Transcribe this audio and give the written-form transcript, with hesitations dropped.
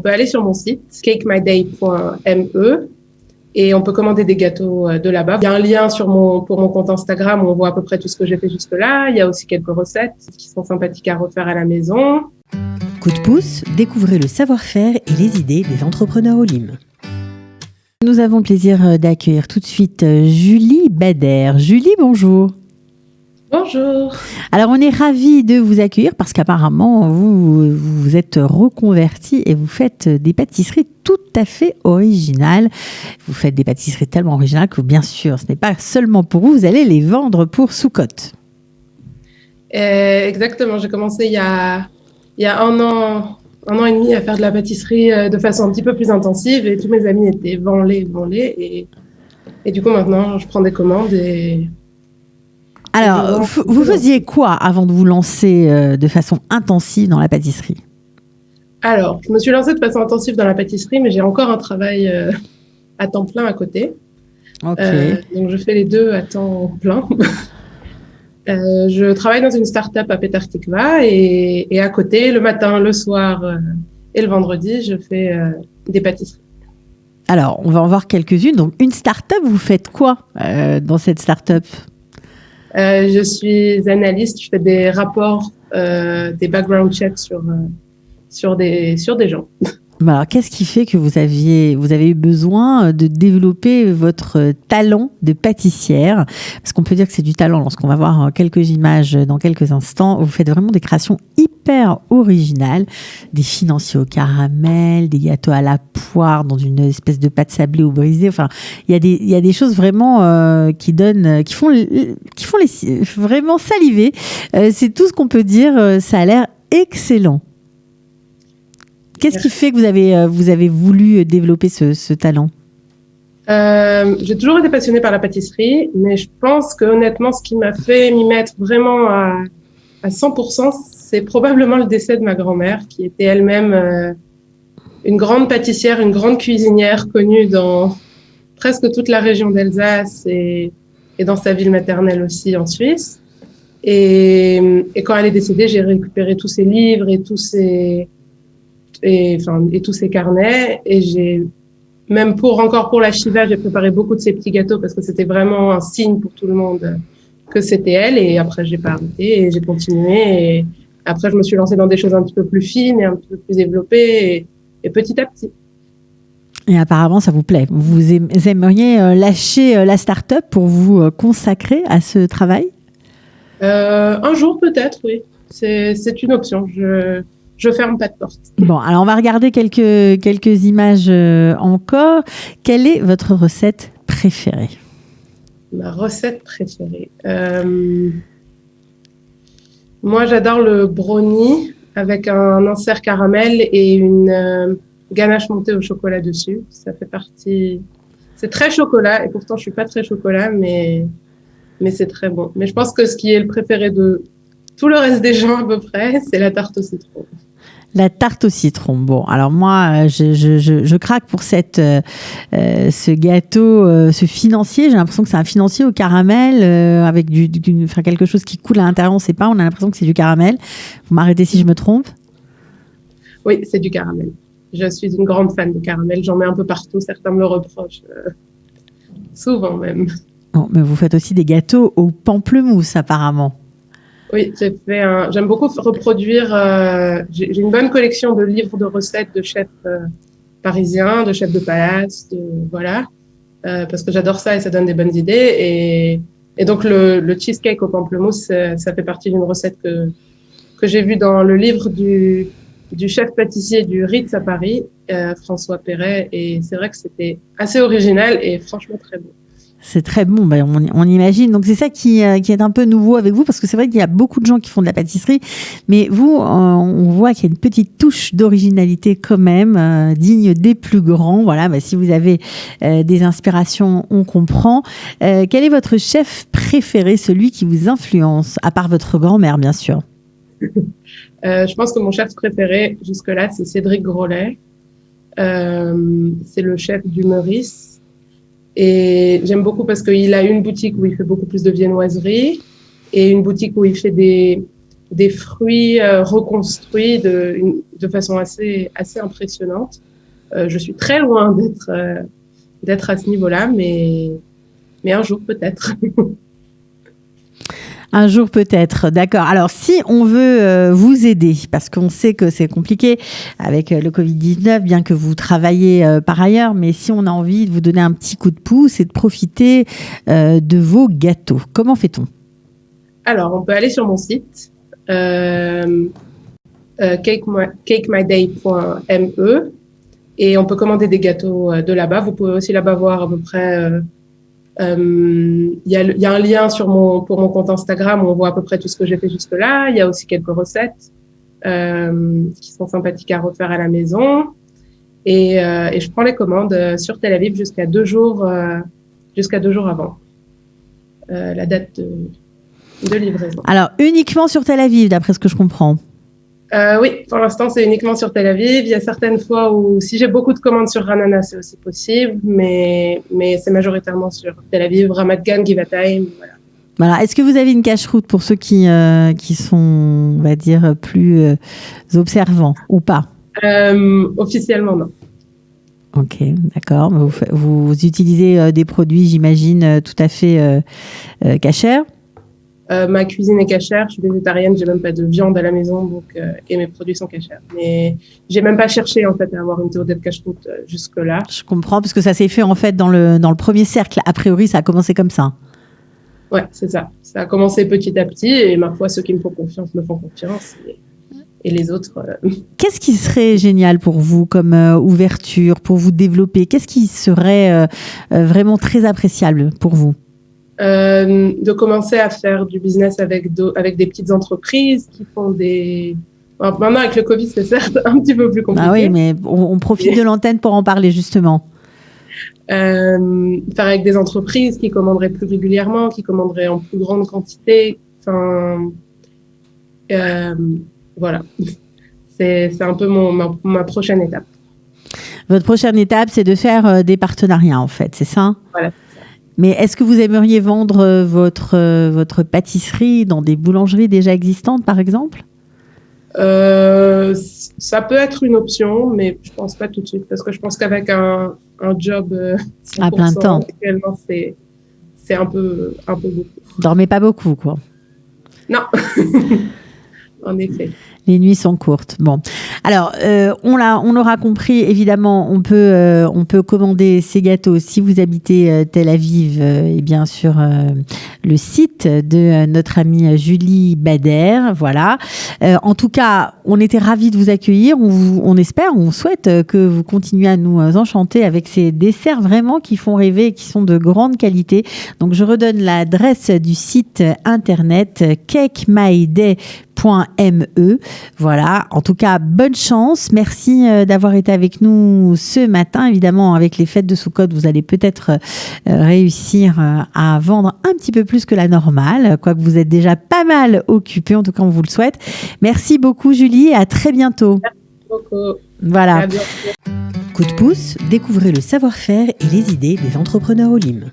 peut aller sur mon site, cakemyday.me, et on peut commander des gâteaux de là-bas. Il y a un lien pour mon compte Instagram où on voit à peu près tout ce que j'ai fait jusque-là. Il y a aussi quelques recettes qui sont sympathiques à refaire à la maison. Coup de pouce, découvrez le savoir-faire et les idées des entrepreneurs Olim. Nous avons le plaisir d'accueillir tout de suite Julie Bader. Julie, bonjour. Bonjour. Alors, on est ravis de vous accueillir parce qu'apparemment, vous vous êtes reconvertie et vous faites des pâtisseries tout à fait originales. Vous faites des pâtisseries tellement originales que, bien sûr, ce n'est pas seulement pour vous, vous allez les vendre pour Soukot. Exactement. J'ai commencé il y a un an et demi à faire de la pâtisserie de façon un petit peu plus intensive et tous mes amis étaient vends-les. Et du coup, maintenant, je prends des commandes et... Alors, vous faisiez quoi avant de vous lancer de façon intensive dans la pâtisserie ? Alors, je me suis lancée de façon intensive dans la pâtisserie, mais j'ai encore un travail à temps plein à côté. Okay. Donc, je fais les deux à temps plein. Je travaille dans une start-up à Petah Tikva et à côté, le matin, le soir et le vendredi, je fais des pâtisseries. Alors, on va en voir quelques-unes. Donc, une start-up, vous faites quoi dans cette start-up ? Je suis analyste, je fais des rapports, des background checks sur des gens. Alors, qu'est-ce qui fait que vous avez eu besoin de développer votre talent de pâtissière ? Parce qu'on peut dire que c'est du talent lorsqu'on va voir quelques images dans quelques instants. Vous faites vraiment des créations hyper originales, des financiers au caramel, des gâteaux à la poire dans une espèce de pâte sablée ou brisée. Enfin, il y a des choses vraiment qui font vraiment saliver. C'est tout ce qu'on peut dire. Ça a l'air excellent. Qu'est-ce qui fait que vous avez voulu développer ce talent ? J'ai toujours été passionnée par la pâtisserie, mais je pense que honnêtement, ce qui m'a fait m'y mettre vraiment à 100%, c'est probablement le décès de ma grand-mère, qui était elle-même une grande pâtissière, une grande cuisinière connue dans presque toute la région d'Alsace et dans sa ville maternelle aussi en Suisse. Et quand elle est décédée, j'ai récupéré tous ses livres et tous ses carnets, et j'ai même pour la Shiva, j'ai préparé beaucoup de ces petits gâteaux parce que c'était vraiment un signe pour tout le monde que c'était elle. Et après, j'ai pas arrêté et j'ai continué. Et après, je me suis lancée dans des choses un petit peu plus fines et un petit peu plus développées et petit à petit. Et apparemment, ça vous plaît. Vous aimeriez lâcher la start-up pour vous consacrer à ce travail ? Un jour, peut-être, oui. C'est une option. Je ferme pas de porte. Bon, alors on va regarder quelques images encore. Quelle est votre recette préférée ? Ma recette préférée. Moi, j'adore le brownie avec un insert caramel et une ganache montée au chocolat dessus. Ça fait partie. C'est très chocolat et pourtant je suis pas très chocolat, mais c'est très bon. Mais je pense que ce qui est le préféré de tout le reste des gens à peu près, c'est la tarte au citron. La tarte au citron. Bon, alors moi, je craque pour ce gâteau, ce financier. J'ai l'impression que c'est un financier au caramel avec quelque chose qui coule à l'intérieur. On ne sait pas. On a l'impression que c'est du caramel. Vous m'arrêtez si je me trompe ? Oui, c'est du caramel. Je suis une grande fan de caramel. J'en mets un peu partout. Certains me le reprochent. Souvent même. Bon, mais vous faites aussi des gâteaux au pamplemousse apparemment. Oui, j'aime beaucoup reproduire. J'ai une bonne collection de livres de recettes de chefs parisiens, de chefs de palace, parce que j'adore ça et ça donne des bonnes idées. Et donc le cheesecake au pamplemousse, ça fait partie d'une recette que j'ai vue dans le livre du chef pâtissier du Ritz à Paris, François Perret. Et c'est vrai que c'était assez original et franchement très bon. C'est très bon, on imagine. Donc c'est ça qui est un peu nouveau avec vous, parce que c'est vrai qu'il y a beaucoup de gens qui font de la pâtisserie, mais vous, on voit qu'il y a une petite touche d'originalité quand même, digne des plus grands. Voilà, si vous avez des inspirations, on comprend. Quel est votre chef préféré, celui qui vous influence, à part votre grand-mère, bien sûr ? Je pense que mon chef préféré jusque-là, c'est Cédric Grolet. C'est le chef du Meurice. Et j'aime beaucoup parce qu'il a une boutique où il fait beaucoup plus de viennoiserie et une boutique où il fait des des fruits reconstruits de façon assez impressionnante. Je suis très loin d'être à ce niveau-là, mais un jour peut-être. Un jour peut-être, d'accord. Alors si on veut vous aider, parce qu'on sait que c'est compliqué avec le Covid-19, bien que vous travaillez par ailleurs, mais si on a envie de vous donner un petit coup de pouce et de profiter de vos gâteaux, comment fait-on ? Alors, on peut aller sur mon site, cakemyday.me, et on peut commander des gâteaux de là-bas. Vous pouvez aussi là-bas voir à peu près... Il y a un lien pour mon compte Instagram où on voit à peu près tout ce que j'ai fait jusque-là. Il y a aussi quelques recettes qui sont sympathiques à refaire à la maison. Et je prends les commandes sur Tel Aviv jusqu'à 2 jours avant la date de livraison. Alors, uniquement sur Tel Aviv, d'après ce que je comprends. Oui, pour l'instant, c'est uniquement sur Tel Aviv. Il y a certaines fois où, si j'ai beaucoup de commandes sur Ranana, c'est aussi possible, mais c'est majoritairement sur Tel Aviv, Ramat Gan, Givatayim, voilà. Voilà. Est-ce que vous avez une cache-route pour ceux qui sont, on va dire, plus observants ou pas ? Officiellement, non. Ok, d'accord. Vous utilisez des produits, j'imagine, tout à fait cachers ? Ma cuisine est cachère, je suis végétarienne, j'ai même pas de viande à la maison, donc et mes produits sont cachers. Mais j'ai même pas cherché en fait à avoir une théorie de cache-route jusque-là. Je comprends, parce que ça s'est fait en fait dans le premier cercle. A priori, ça a commencé comme ça. Ouais, c'est ça. Ça a commencé petit à petit, et ma foi, ceux qui me font confiance me font confiance, et les autres. Qu'est-ce qui serait génial pour vous comme ouverture, pour vous développer ? Qu'est-ce qui serait vraiment très appréciable pour vous ? De commencer à faire du business avec des petites entreprises qui font des... Alors, maintenant, avec le Covid, c'est certes un petit peu plus compliqué. Ah oui, mais on profite de l'antenne pour en parler, justement. Faire avec des entreprises qui commanderaient plus régulièrement, qui commanderaient en plus grande quantité. Enfin, voilà. C'est un peu ma prochaine étape. Votre prochaine étape, c'est de faire des partenariats, en fait, c'est ça ? Voilà. Mais est-ce que vous aimeriez vendre votre pâtisserie dans des boulangeries déjà existantes, par exemple ? Ça peut être une option, mais je pense pas tout de suite, parce que je pense qu'avec un job à plein temps, actuellement, c'est un peu beaucoup. Dormez pas beaucoup, quoi. Non. En effet. Les nuits sont courtes. Bon, alors on l'aura compris. Évidemment, on peut commander ces gâteaux si vous habitez Tel Aviv, et bien sûr le site de notre amie Julie Bader. Voilà. En tout cas, on était ravis de vous accueillir. On souhaite que vous continuez à nous enchanter avec ces desserts vraiment qui font rêver et qui sont de grande qualité. Donc, je redonne l'adresse du site internet cakemyday.me. Voilà, en tout cas, bonne chance. Merci d'avoir été avec nous ce matin. Évidemment, avec les fêtes de Soukhot, vous allez peut-être réussir à vendre un petit peu plus que la normale, quoique vous êtes déjà pas mal occupé. En tout cas, on vous le souhaite. Merci beaucoup, Julie, et à très bientôt. Merci beaucoup. Voilà. Coup de pouce, découvrez le savoir-faire et les idées des entrepreneurs Olim.